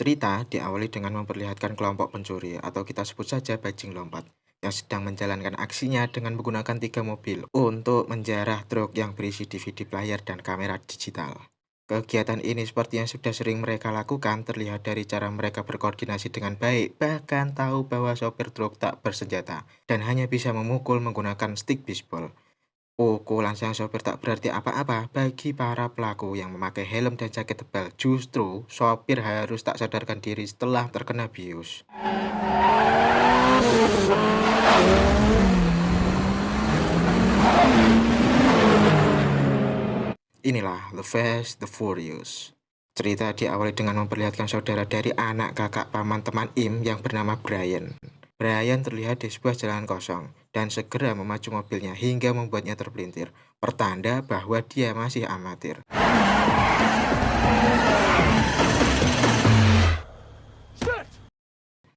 Cerita diawali dengan memperlihatkan kelompok pencuri atau kita sebut saja bajing lompat yang sedang menjalankan aksinya dengan menggunakan 3 mobil untuk menjarah truk yang berisi DVD player dan kamera digital. Kegiatan ini seperti yang sudah sering mereka lakukan terlihat dari cara mereka berkoordinasi dengan baik, bahkan tahu bahwa sopir truk tak bersenjata dan hanya bisa memukul menggunakan stick bisbol. Pukulan sang sopir tak berarti apa-apa bagi para pelaku yang memakai helm dan jaket tebal. Justru, sopir harus tak sadarkan diri setelah terkena bius. Inilah The Fast, The Furious. Cerita diawali dengan memperlihatkan saudara dari anak kakak paman teman Im yang bernama Brian. Brian terlihat di sebuah jalan kosong dan segera memacu mobilnya hingga membuatnya terpelintir, pertanda bahwa dia masih amatir.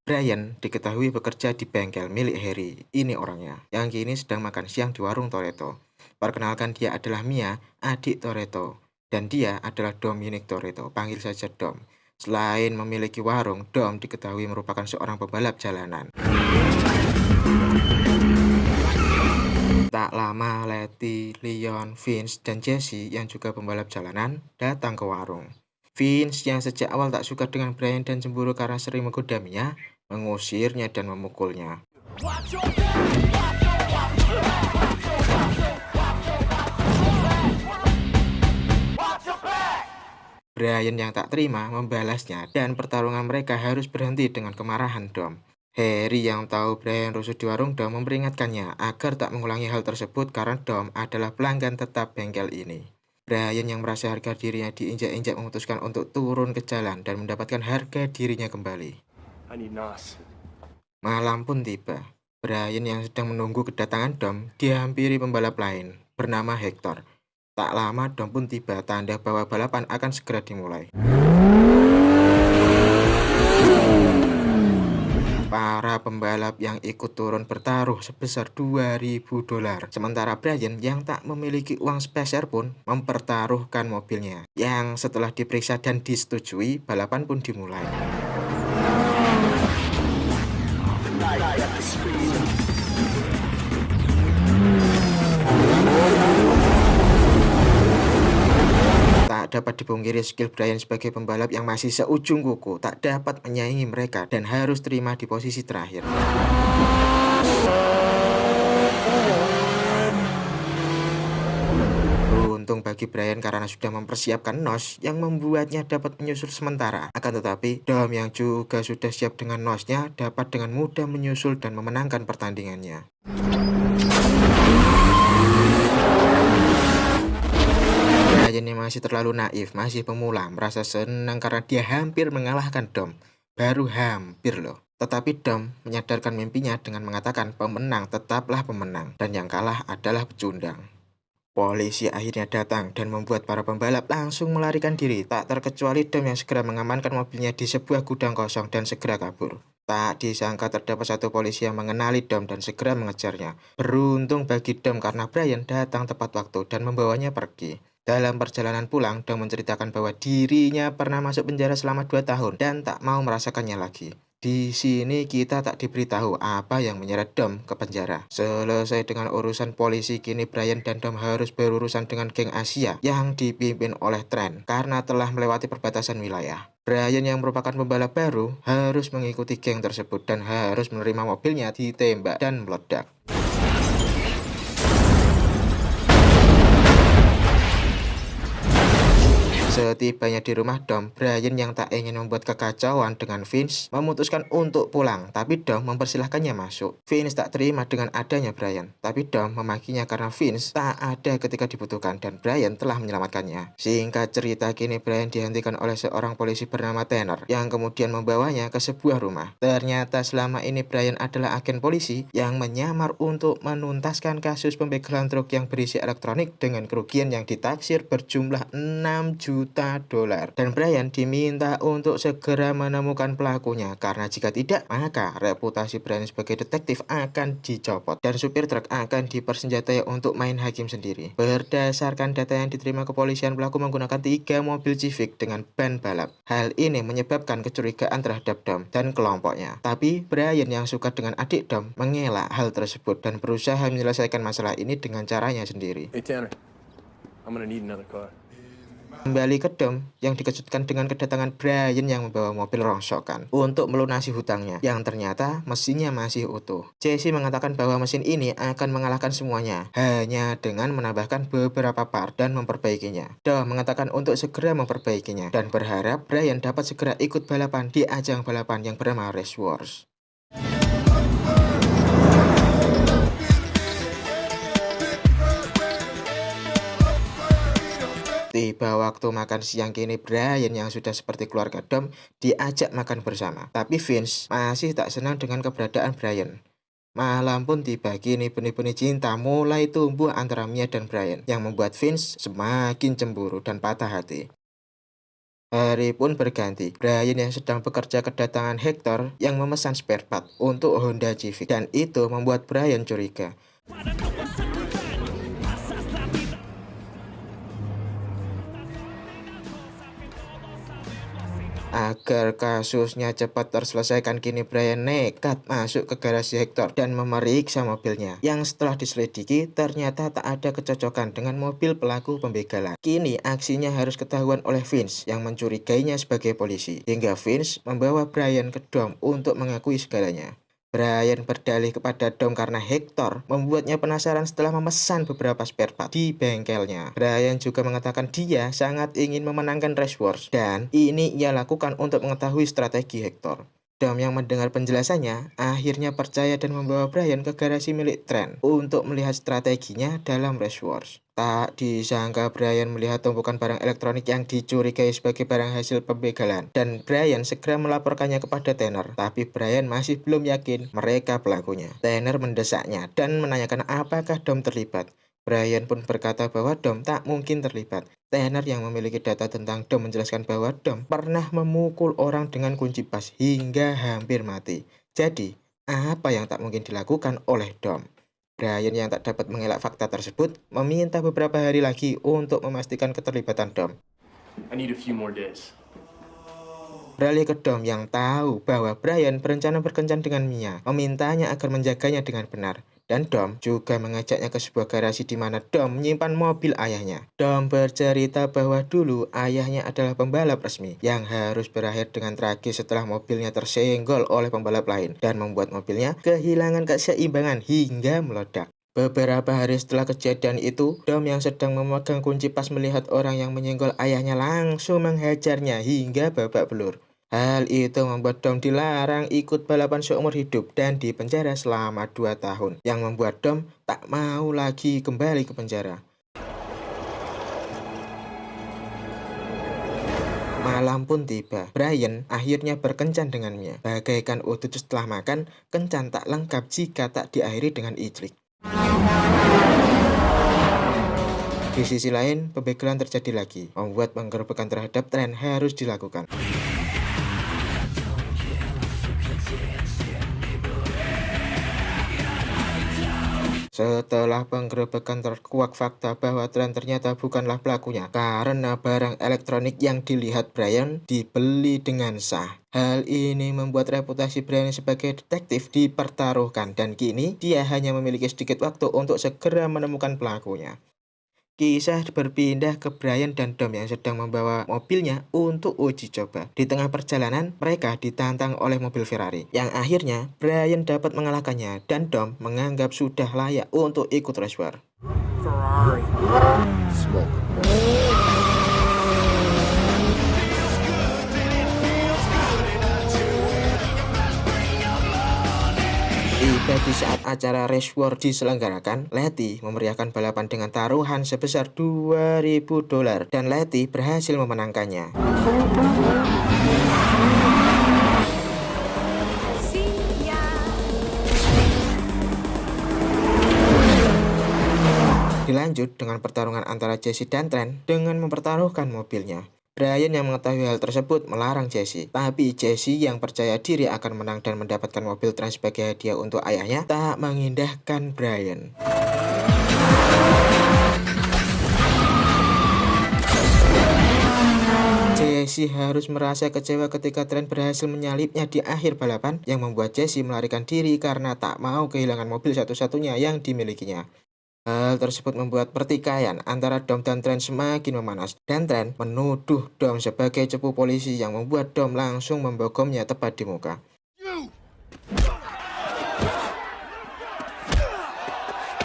Brian diketahui bekerja di bengkel milik Harry, ini orangnya, yang kini sedang makan siang di warung Toretto. Perkenalkan, dia adalah Mia, adik Toretto, dan dia adalah Dominic Toretto, panggil saja Dom. Selain memiliki warung, Dom diketahui merupakan seorang pembalap jalanan. Tak lama, Letty, Leon, Vince, dan Jesse yang juga pembalap jalanan datang ke warung. Vince yang sejak awal tak suka dengan Brian dan cemburu karena sering menggoda Mia, mengusirnya dan memukulnya. Brian yang tak terima membalasnya dan pertarungan mereka harus berhenti dengan kemarahan Dom. Harry yang tahu Brian rusuh di warung Dom memperingatkannya agar tak mengulangi hal tersebut karena Dom adalah pelanggan tetap bengkel ini. Brian yang merasa harga dirinya diinjak-injak memutuskan untuk turun ke jalan dan mendapatkan harga dirinya kembali. Malam pun tiba. Brian yang sedang menunggu kedatangan Dom dihampiri pembalap lain bernama Hector. Tak lama Dom pun tiba, tanda bahwa balapan akan segera dimulai. Para pembalap yang ikut turun bertaruh sebesar $2.000. Sementara Brian yang tak memiliki uang speser pun mempertaruhkan mobilnya. Yang setelah diperiksa dan disetujui, balapan pun dimulai. Tak dapat dipungkiri skill Brian sebagai pembalap yang masih seujung kuku tak dapat menyaingi mereka dan harus terima di posisi terakhir. Beruntung bagi Brian karena sudah mempersiapkan nos yang membuatnya dapat menyusul sementara. Akan tetapi, Dom yang juga sudah siap dengan nosnya dapat dengan mudah menyusul dan memenangkan pertandingannya. Brian yang masih terlalu naif, masih pemula, merasa senang karena dia hampir mengalahkan Dom. Baru hampir loh. Tetapi Dom menyadarkan mimpinya dengan mengatakan pemenang tetaplah pemenang dan yang kalah adalah pecundang. Polisi akhirnya datang dan membuat para pembalap langsung melarikan diri, tak terkecuali Dom yang segera mengamankan mobilnya di sebuah gudang kosong dan segera kabur. Tak disangka terdapat satu polisi yang mengenali Dom dan segera mengejarnya. Beruntung bagi Dom karena Brian datang tepat waktu dan membawanya pergi. Dalam perjalanan pulang, Dom menceritakan bahwa dirinya pernah masuk penjara selama 2 tahun dan tak mau merasakannya lagi. Di sini kita tak diberitahu apa yang menyeret Dom ke penjara. Selesai dengan urusan polisi, kini Brian dan Dom harus berurusan dengan geng Asia yang dipimpin oleh Trent karena telah melewati perbatasan wilayah. Brian yang merupakan pembalap baru harus mengikuti geng tersebut dan harus menerima mobilnya ditembak dan meledak. Setibanya di rumah Dom, Brian yang tak ingin membuat kekacauan dengan Vince memutuskan untuk pulang, tapi Dom mempersilahkannya masuk. Vince tak terima dengan adanya Brian, tapi Dom memakinya karena Vince tak ada ketika dibutuhkan dan Brian telah menyelamatkannya. Singkat cerita, kini Brian dihentikan oleh seorang polisi bernama Tanner yang kemudian membawanya ke sebuah rumah. Ternyata selama ini Brian adalah agen polisi yang menyamar untuk menuntaskan kasus pembegalan truk yang berisi elektronik dengan kerugian yang ditaksir berjumlah $6 juta. juta dolar. Dan Brian diminta untuk segera menemukan pelakunya, karena jika tidak, maka reputasi Brian sebagai detektif akan dicopot dan supir truk akan dipersenjatai untuk main hakim sendiri. Berdasarkan data yang diterima kepolisian, pelaku menggunakan 3 mobil Civic dengan ban balap. Hal ini menyebabkan kecurigaan terhadap Dom dan kelompoknya. Tapi Brian yang suka dengan adik Dom mengelak hal tersebut dan berusaha menyelesaikan masalah ini dengan caranya sendiri. Hey Tanner, I'm gonna need another car. Kembali ke Dom yang dikejutkan dengan kedatangan Brian yang membawa mobil rongsokan untuk melunasi hutangnya yang ternyata mesinnya masih utuh. Jesse mengatakan bahwa mesin ini akan mengalahkan semuanya hanya dengan menambahkan beberapa part dan memperbaikinya. Dom mengatakan untuk segera memperbaikinya dan berharap Brian dapat segera ikut balapan di ajang balapan yang bernama Race Wars. Tiba waktu makan siang kini, Brian yang sudah seperti keluarga Dom diajak makan bersama. Tapi Vince masih tak senang dengan keberadaan Brian. Malam pun tiba, kini benih-benih cinta mulai tumbuh antara Mia dan Brian yang membuat Vince semakin cemburu dan patah hati. Hari pun berganti, Brian yang sedang bekerja kedatangan Hector yang memesan spare part untuk Honda Civic dan itu membuat Brian curiga. Agar kasusnya cepat terselesaikan, kini Brian nekat masuk ke garasi Hector dan memeriksa mobilnya, yang setelah diselidiki ternyata tak ada kecocokan dengan mobil pelaku pembegalan. Kini aksinya harus ketahuan oleh Vince yang mencurigainya sebagai polisi, hingga Vince membawa Brian ke Dom untuk mengakui segalanya. Brian berdalih kepada Dom karena Hector membuatnya penasaran setelah memesan beberapa spare part di bengkelnya. Brian juga mengatakan dia sangat ingin memenangkan Race Wars dan ini ia lakukan untuk mengetahui strategi Hector. Dom yang mendengar penjelasannya akhirnya percaya dan membawa Brian ke garasi milik Trent untuk melihat strateginya dalam Race Wars. Tak disangka Brian melihat tumpukan barang elektronik yang dicurigai sebagai barang hasil pembegalan dan Brian segera melaporkannya kepada Tanner. Tapi Brian masih belum yakin mereka pelakunya. Tanner mendesaknya dan menanyakan apakah Dom terlibat. Brian pun berkata bahwa Dom tak mungkin terlibat. Tanner yang memiliki data tentang Dom menjelaskan bahwa Dom pernah memukul orang dengan kunci pas hingga hampir mati. Jadi, apa yang tak mungkin dilakukan oleh Dom? Brian yang tak dapat mengelak fakta tersebut meminta beberapa hari lagi untuk memastikan keterlibatan Dom. I need a few more days. Beralih ke Dom yang tahu bahwa Brian berencana berkencan dengan Mia, memintanya agar menjaganya dengan benar. Dan Dom juga mengajaknya ke sebuah garasi di mana Dom menyimpan mobil ayahnya. Dom bercerita bahwa dulu ayahnya adalah pembalap resmi yang harus berakhir dengan tragis setelah mobilnya tersenggol oleh pembalap lain dan membuat mobilnya kehilangan keseimbangan hingga meledak. Beberapa hari setelah kejadian itu, Dom yang sedang memegang kunci pas melihat orang yang menyenggol ayahnya langsung menghajarnya hingga babak belur. Hal itu membuat Dom dilarang ikut balapan seumur hidup dan dipenjara selama 2 tahun, yang membuat Dom tak mau lagi kembali ke penjara. Malam pun tiba, Brian akhirnya berkencan dengan Mia. Bagaikan udut setelah makan, kencan tak lengkap jika tak diakhiri dengan iclik. Di sisi lain, pembegalan terjadi lagi, membuat penggerbekan terhadap Trent harus dilakukan. Setelah penggerebekan terkuak fakta bahwa Trent ternyata bukanlah pelakunya karena barang elektronik yang dilihat Brian dibeli dengan sah. Hal ini membuat reputasi Brian sebagai detektif dipertaruhkan dan kini dia hanya memiliki sedikit waktu untuk segera menemukan pelakunya. Kisah berpindah ke Brian dan Dom yang sedang membawa mobilnya untuk uji coba. Di tengah perjalanan, mereka ditantang oleh mobil Ferrari, yang akhirnya Brian dapat mengalahkannya dan Dom menganggap sudah layak untuk ikut race war. Ferrari. Smoke. Tiba di saat acara Race War diselenggarakan, Letty memeriahkan balapan dengan taruhan sebesar $2.000 dan Letty berhasil memenangkannya. Dilanjut dengan pertarungan antara Jesse dan Trent dengan mempertaruhkan mobilnya. Brian yang mengetahui hal tersebut melarang Jesse. Tapi Jesse yang percaya diri akan menang dan mendapatkan mobil Trent sebagai hadiah untuk ayahnya tak mengindahkan Brian. Jesse harus merasa kecewa ketika Trent berhasil menyalipnya di akhir balapan yang membuat Jesse melarikan diri karena tak mau kehilangan mobil satu-satunya yang dimilikinya. Hal tersebut membuat pertikaian antara Dom dan Trent semakin memanas dan Trent menuduh Dom sebagai cepu polisi yang membuat Dom langsung membogomnya tepat di muka.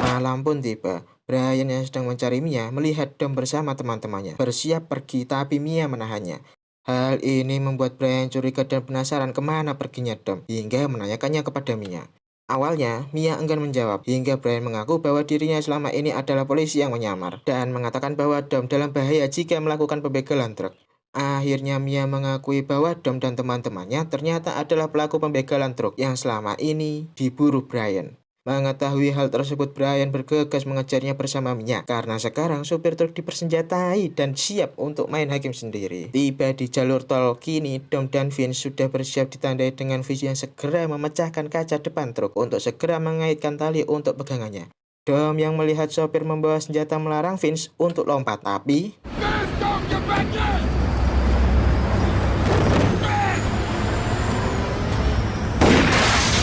Malam pun tiba. Brian yang sedang mencari Mia melihat Dom bersama teman-temannya bersiap pergi, tapi Mia menahannya. Hal ini membuat Brian curiga dan penasaran kemana perginya Dom hingga menanyakannya kepada Mia. Awalnya, Mia enggan menjawab hingga Brian mengaku bahwa dirinya selama ini adalah polisi yang menyamar dan mengatakan bahwa Dom dalam bahaya jika melakukan pembegalan truk. Akhirnya Mia mengakui bahwa Dom dan teman-temannya ternyata adalah pelaku pembegalan truk yang selama ini diburu Brian. Mengetahui hal tersebut, Brian bergegas mengejarnya bersama Mia karena sekarang supir truk dipersenjatai dan siap untuk main hakim sendiri. Tiba di jalur tol, kini Dom dan Vince sudah bersiap ditandai dengan Vince yang segera memecahkan kaca depan truk untuk segera mengaitkan tali untuk pegangannya. Dom yang melihat sopir membawa senjata melarang Vince untuk lompat, tapi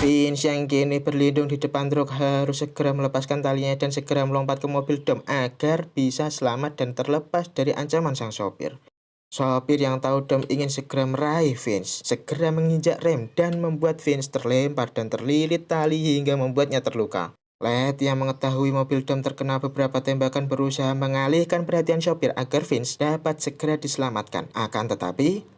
Vince yang kini berlindung di depan truk harus segera melepaskan talinya dan segera melompat ke mobil Dom agar bisa selamat dan terlepas dari ancaman sang sopir. Sopir yang tahu Dom ingin segera meraih Vince, segera menginjak rem dan membuat Vince terlempar dan terlilit tali hingga membuatnya terluka. Letty yang mengetahui mobil Dom terkena beberapa tembakan berusaha mengalihkan perhatian sopir agar Vince dapat segera diselamatkan. Akan tetapi,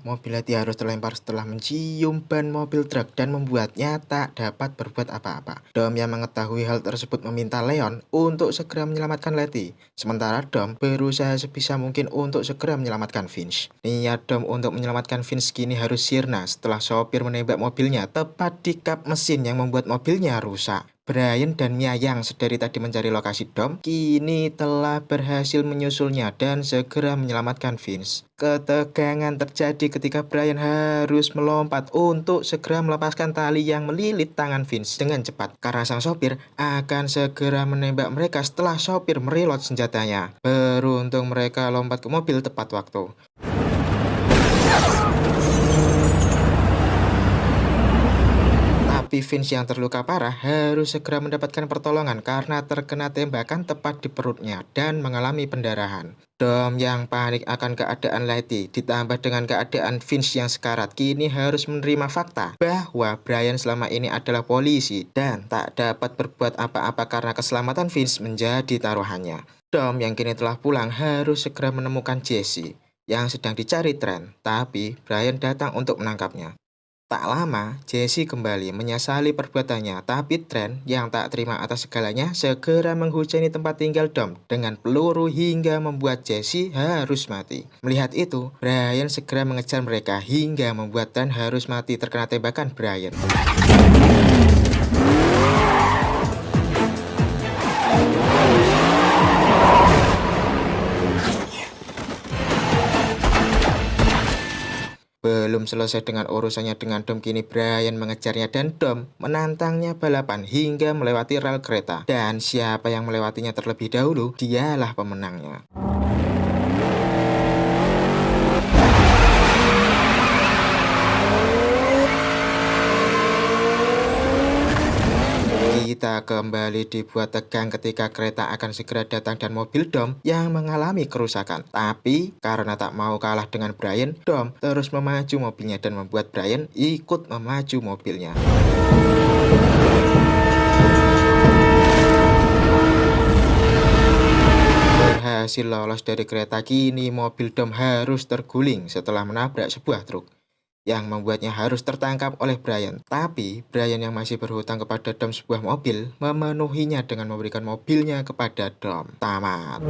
mobil Letty harus terlempar setelah mencium ban mobil truk dan membuatnya tak dapat berbuat apa-apa. Dom yang mengetahui hal tersebut meminta Leon untuk segera menyelamatkan Letty. Sementara Dom berusaha sebisa mungkin untuk segera menyelamatkan Vince. Niat Dom untuk menyelamatkan Vince kini harus sirna setelah sopir menembak mobilnya tepat di kap mesin yang membuat mobilnya rusak. Brian dan Mia yang sedari tadi mencari lokasi Dom kini telah berhasil menyusulnya dan segera menyelamatkan Vince. Ketegangan terjadi ketika Brian harus melompat untuk segera melepaskan tali yang melilit tangan Vince dengan cepat karena sang sopir akan segera menembak mereka setelah sopir mereload senjatanya. Beruntung mereka lompat ke mobil tepat waktu. Tapi Vince yang terluka parah harus segera mendapatkan pertolongan karena terkena tembakan tepat di perutnya dan mengalami pendarahan. Dom yang panik akan keadaan Letty ditambah dengan keadaan Vince yang sekarat kini harus menerima fakta bahwa Brian selama ini adalah polisi dan tak dapat berbuat apa-apa karena keselamatan Vince menjadi taruhannya. Dom yang kini telah pulang harus segera menemukan Jesse yang sedang dicari Trent, tapi Brian datang untuk menangkapnya. Tak lama, Jesse kembali menyesali perbuatannya, tapi Trent yang tak terima atas segalanya segera menghujani tempat tinggal Dom dengan peluru hingga membuat Jesse harus mati. Melihat itu, Brian segera mengejar mereka hingga membuat Trent harus mati terkena tembakan Brian. Belum selesai dengan urusannya dengan Dom, kini Brian mengejarnya dan Dom menantangnya balapan hingga melewati rel kereta. Dan siapa yang melewatinya terlebih dahulu, dialah pemenangnya. Kita kembali dibuat tegang ketika kereta akan segera datang dan mobil Dom yang mengalami kerusakan. Tapi karena tak mau kalah dengan Brian, Dom terus memaju mobilnya dan membuat Brian ikut memaju mobilnya. Berhasil lolos dari kereta, kini mobil Dom harus terguling setelah menabrak sebuah truk yang membuatnya harus tertangkap oleh Brian. Tapi Brian yang masih berhutang kepada Dom sebuah mobil memenuhinya dengan memberikan mobilnya kepada Dom. Tamat.